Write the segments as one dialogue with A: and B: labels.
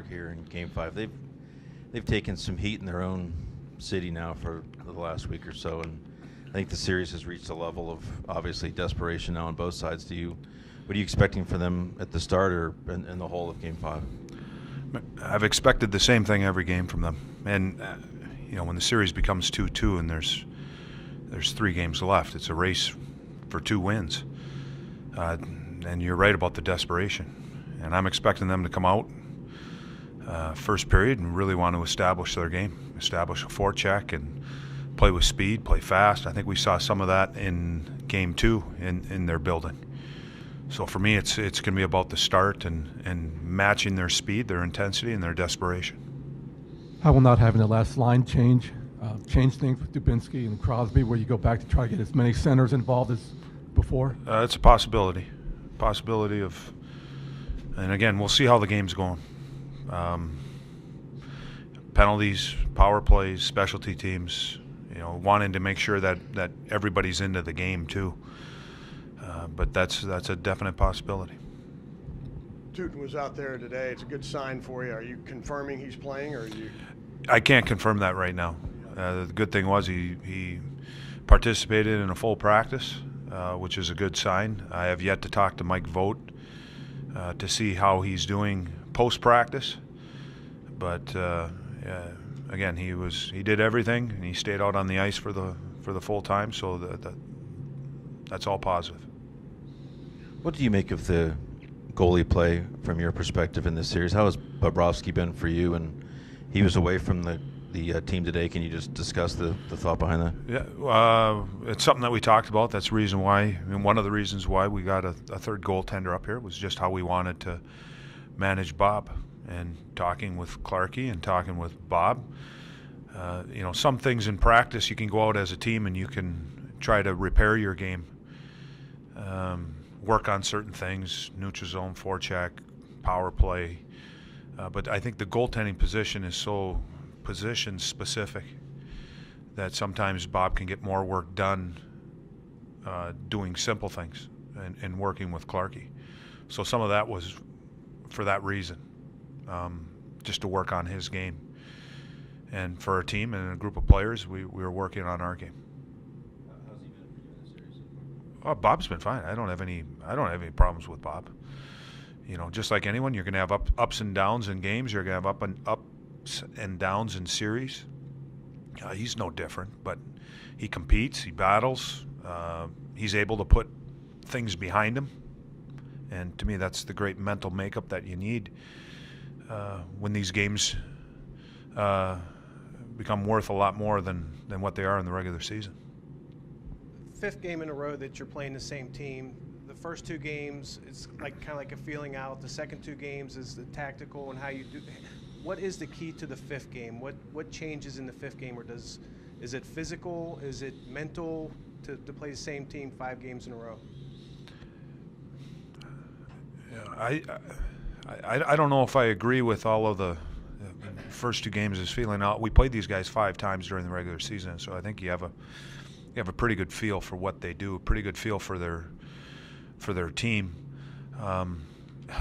A: Pittsburgh here in Game 5. They've taken some heat in their own city now for the last week or so, and I think the series has reached a level of obviously desperation now on both sides. What are you expecting for them at the start or in the whole of Game 5?
B: I've expected the same thing every game from them, and when the series becomes 2-2 and there's 3 games left, it's a race for 2 wins. And you're right about the desperation. And I'm expecting them to come out first period and really want to establish their game, establish a forecheck and play with speed, play fast. I think we saw some of that in Game 2 in their building. So for me, it's going to be about the start and matching their speed, their intensity, and their desperation.
C: How will not having the last line change things with Dubinsky and Crosby, where you go back to try to get as many centers involved as before?
B: It's a possibility of, and again, we'll see how the game's going. Penalties, power plays, specialty teams, wanting to make sure that everybody's into the game too. But that's a definite possibility.
D: Tootin was out there today. It's a good sign for you. Are you confirming he's playing, or are you?
B: I can't confirm that right now. The good thing was he participated in a full practice, which is a good sign. I have yet to talk to Mike Vogt to see how he's doing post-practice. But again, he did everything, and he stayed out on the ice for the full time. So that's all positive.
A: What do you make of the goalie play from your perspective in this series? How has Bobrovsky been for you? And he was away from the team today. Can you just discuss the thought behind that?
B: Yeah, it's something that we talked about. That's the reason why, and one of the reasons why we got a third goaltender up here was just how we wanted to manage Bob. And talking with Clarkie and talking with Bob, some things in practice you can go out as a team and you can try to repair your game. Work on certain things, neutral zone, forecheck, power play. But I think the goaltending position is so position specific that sometimes Bob can get more work done doing simple things and working with Clarkie. So some of that was for that reason, just to work on his game. And for a team and a group of players, we were working on our game.
A: How's he been for you in the series so
B: far? Oh, Bob's been fine. I don't have any problems with Bob. Just like anyone, you're going to have ups and downs in games. You're going to have ups and downs in series. He's no different, but he competes, he battles, he's able to put things behind him. And to me, that's the great mental makeup that you need when these games become worth a lot more than what they are in the regular season.
E: 5th game in a row that you're playing the same team. The first 2 games, it's kind of like a feeling out. The second 2 games is the tactical and how you do. What is the key to the 5th game? What changes in the 5th game, or is it physical? Is it mental to play the same team 5 games in a row?
B: Yeah, I don't know if I agree with all of the first 2 games is feeling out. We played these guys 5 times during the regular season, so I think you have a pretty good feel for what they do, a pretty good feel for their team.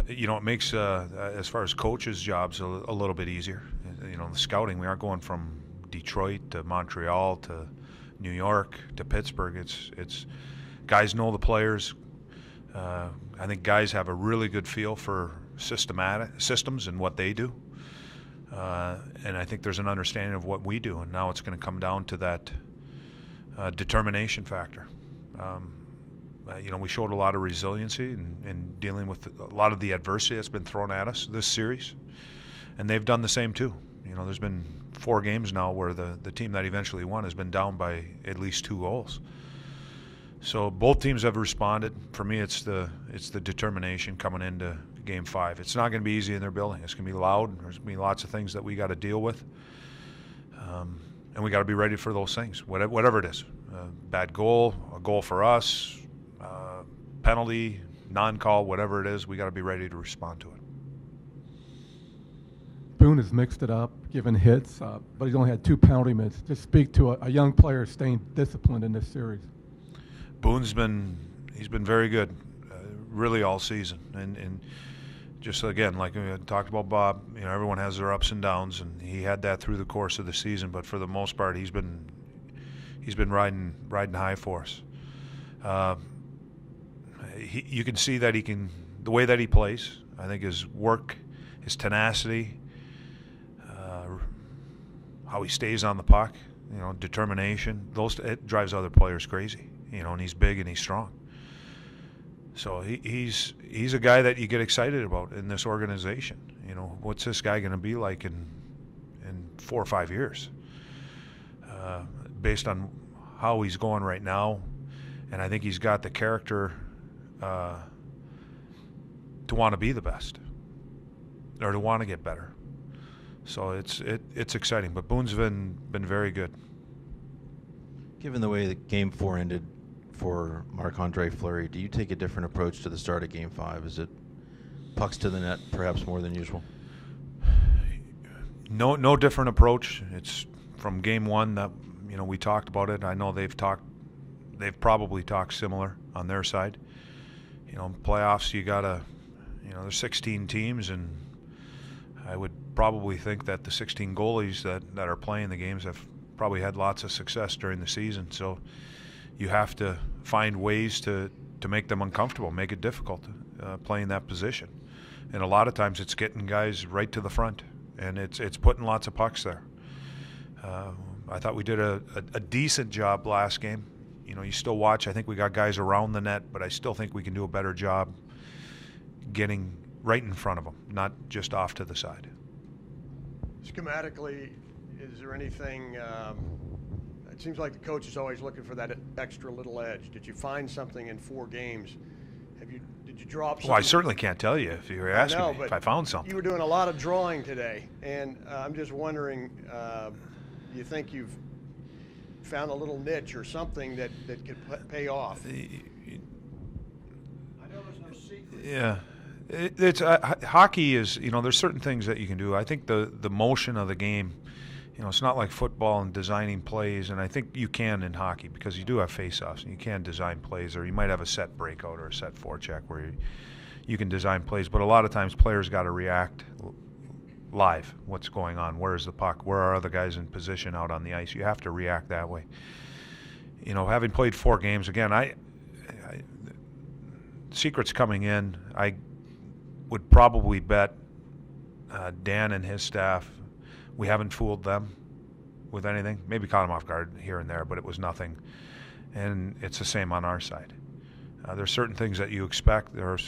B: It makes as far as coaches' jobs a little bit easier. The scouting, we aren't going from Detroit to Montreal to New York to Pittsburgh. It's guys know the players. I think guys have a really good feel for systems and what they do. And I think there's an understanding of what we do, and now it's going to come down to that determination factor. We showed a lot of resiliency in dealing with a lot of the adversity that's been thrown at us this series, and they've done the same too. There's been 4 games now where the team that eventually won has been down by at least 2 goals. So both teams have responded. For me, it's the determination coming into Game 5. It's not going to be easy in their building. It's going to be loud. There's going to be lots of things that we got to deal with, and we got to be ready for those things, whatever it is. Bad goal, a goal for us, penalty, non-call, whatever it is, we got to be ready to respond to it.
C: Boone has mixed it up, given hits, but he's only had 2 penalty minutes. Just speak to a young player staying disciplined in this series.
B: Boone's been very good, really all season, and just again, like we talked about Bob, everyone has their ups and downs, and he had that through the course of the season. But for the most part, he's been riding high for us. You can see that the way that he plays. I think his work, his tenacity, how he stays on the puck, determination. It drives other players crazy. And he's big and he's strong. So he's a guy that you get excited about in this organization. What's this guy going to be like in 4 or 5 years? Based on how he's going right now, and I think he's got the character to want to be the best or to want to get better. So it's exciting. But Boone's been very good.
A: Given the way that Game 4 ended for Marc-Andre Fleury, do you take a different approach to the start of Game 5? Is it pucks to the net perhaps more than usual?
B: No different approach. It's from Game 1 that we talked about it. I know they've probably talked similar on their side. Playoffs, you gotta, there's 16 teams, and I would probably think that the 16 goalies that are playing the games have probably had lots of success during the season. So you have to find ways to make them uncomfortable, make it difficult playing that position. And a lot of times it's getting guys right to the front, and it's putting lots of pucks there. I thought we did a decent job last game. You still watch. I think we got guys around the net, but I still think we can do a better job getting right in front of them, not just off to the side.
D: Schematically, is there anything? It seems like the coach is always looking for that extra little edge. Did you find something in 4 games? Did you draw up something?
B: Well, I certainly can't tell you if you were asking me if I found something.
D: You were doing a lot of drawing today, and I'm just wondering, you think you've found a little niche or something that could pay off?
F: I know there's no secret.
B: Yeah. It's hockey is, there's certain things that you can do. I think the motion of the game, it's not like football and designing plays, and I think you can in hockey because you do have face-offs and you can design plays, or you might have a set breakout or a set forecheck where you can design plays, but a lot of times players got to react live. What's going on? Where's the puck? Where are other guys in position out on the ice? You have to react that way. Having played 4 games, again, secrets coming in, I would probably bet Dan and his staff, we haven't fooled them with anything. Maybe caught them off guard here and there, but it was nothing. And it's the same on our side. There's certain things that you expect. There are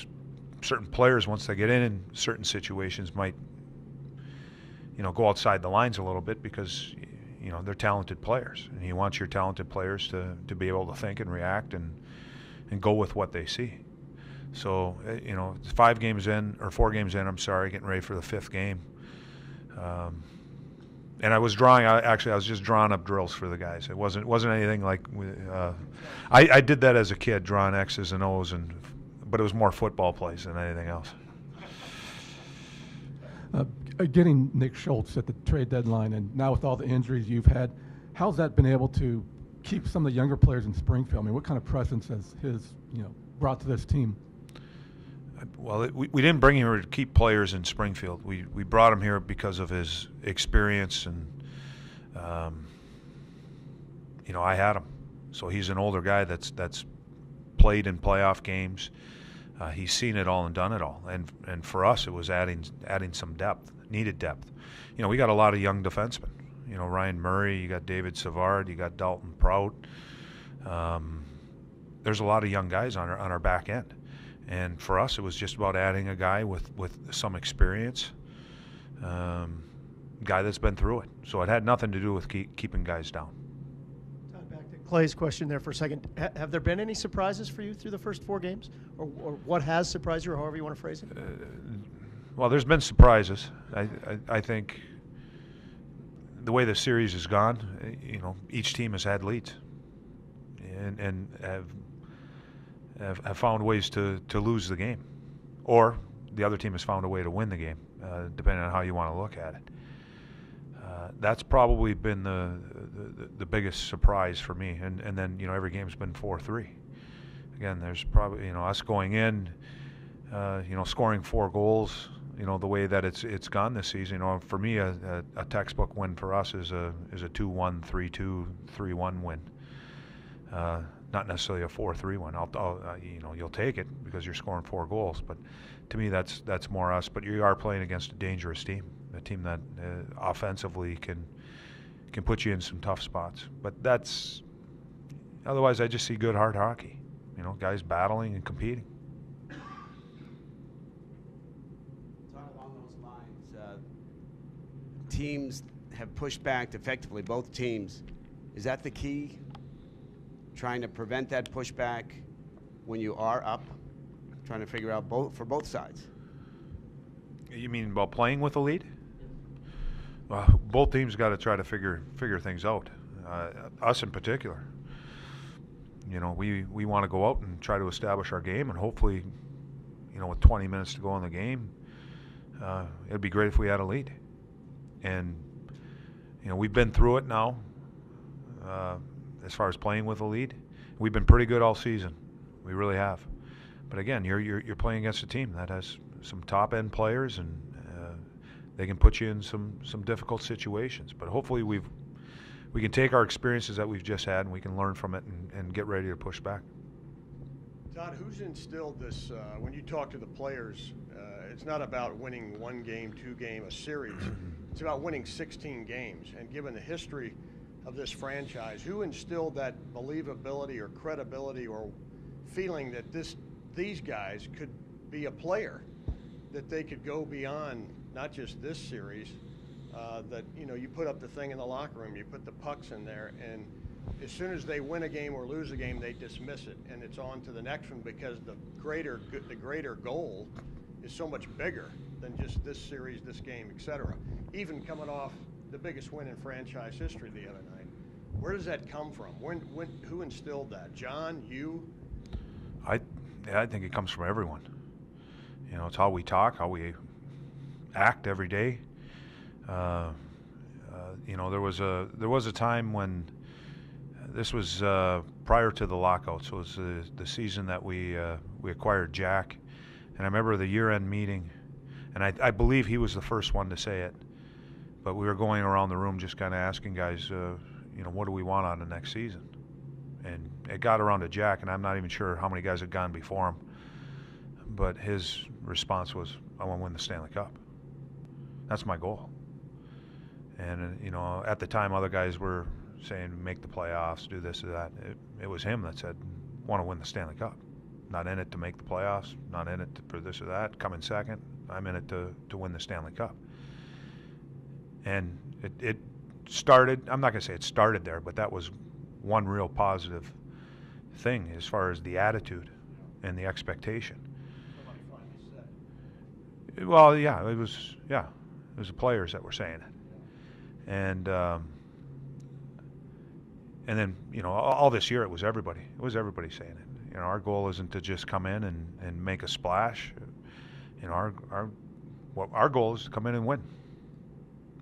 B: certain players, once they get in certain situations, might go outside the lines a little bit because they're talented players, and you want your talented players to be able to think and react and go with what they see. So, it's 4 games in, getting ready for the 5th game. And I was just drawing up drills for the guys. It wasn't anything like, I did that as a kid, drawing X's and O's, but it was more football plays than anything else.
C: Getting Nick Schultz at the trade deadline, and now with all the injuries you've had, how's that been able to keep some of the younger players in Springfield? I mean, what kind of presence has his brought to this team?
B: Well, we didn't bring him here to keep players in Springfield. We brought him here because of his experience, and I had him. So he's an older guy that's played in playoff games. He's seen it all and done it all. And for us, it was adding some depth, needed depth. We got a lot of young defensemen. Ryan Murray, you got David Savard, you got Dalton Prout. There's a lot of young guys on our back end. And for us, it was just about adding a guy with some experience, guy that's been through it. So it had nothing to do with keeping guys down.
F: Todd, back to Clay's question there for a second. Have there been any surprises for you through the first 4 games? Or what has surprised you, or however you want to phrase it?
B: Well, there's been surprises. I think the way the series has gone, each team has had leads and have found ways to lose the game, or the other team has found a way to win the game, depending on how you want to look at it. That's probably been the biggest surprise for me, and then every game's been 4-3. Again, there's probably us going in. scoring 4 goals, the way that it's gone this season. For me, a textbook win for us is a 2-1, 3-2, 3-1 win. Not necessarily a 4-3 win. You'll take it because you're scoring 4 goals. But to me, that's more us. But you are playing against a dangerous team, a team that offensively can put you in some tough spots. But otherwise, I just see good hard hockey. Guys battling and competing.
G: Along those lines, teams have pushed back effectively, both teams. Is that the key? Trying to prevent that pushback when you are up? Trying to figure out for both sides?
B: You mean about playing with a lead? Well, both teams got to try to figure things out. Us in particular. We want to go out and try to establish our game, and hopefully, with 20 minutes to go in the game, it'd be great if we had a lead. And we've been through it now. As far as playing with a lead, we've been pretty good all season. We really have. But again, you're playing against a team that has some top end players, and they can put you in some difficult situations. But hopefully we can take our experiences that we've just had and we can learn from it and get ready to push back.
D: Todd, who's instilled this? When you talk to the players, it's not about winning 1 game, 2 game, a series. It's about winning 16 games. And given the history of this franchise, who instilled that believability or credibility or feeling that these guys could be a player, that they could go beyond not just this series, that you put up the thing in the locker room, you put the pucks in there, and as soon as they win a game or lose a game, they dismiss it, and it's on to the next one because the greater goal is so much bigger than just this series, this game, etc. Even coming off the biggest win in franchise history the other night, where does that come from? Who instilled that? John, you?
B: I think it comes from everyone. It's how we talk, how we act every day. There was a time when this was prior to the lockout. So it was the season that we acquired Jack, and I remember the year-end meeting, and I believe he was the first one to say it. But we were going around the room just kind of asking guys, what do we want out of next season? And it got around to Jack, and I'm not even sure how many guys had gone before him. But his response was, I want to win the Stanley Cup. That's my goal. And, at the time, other guys were saying, make the playoffs, do this or that. It was him that said, want to win the Stanley Cup. Not in it to make the playoffs, not in it for this or that, come in second. I'm in it to win the Stanley Cup. And it started, I'm not going to say it started there, but that was one real positive thing as far as the attitude and the expectation.
D: Somebody finally said it.
B: Well, it was the players that were saying it. And then, all this year it was everybody. It was everybody saying it. Our goal isn't to just come in and make a splash. Our goal is to come in and win.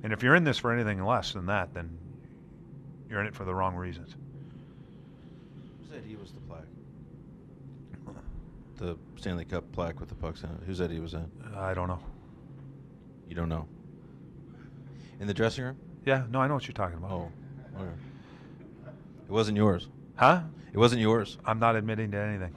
B: And if you're in this for anything less than that, then you're in it for the wrong reasons.
A: Who said he was the plaque? The Stanley Cup plaque with the pucks in it. Who said he was in?
B: I don't know.
A: You don't know? In the dressing room?
B: Yeah, no, I know what you're talking about.
A: Oh, okay. It wasn't yours.
B: Huh?
A: It wasn't yours.
B: I'm not admitting to anything.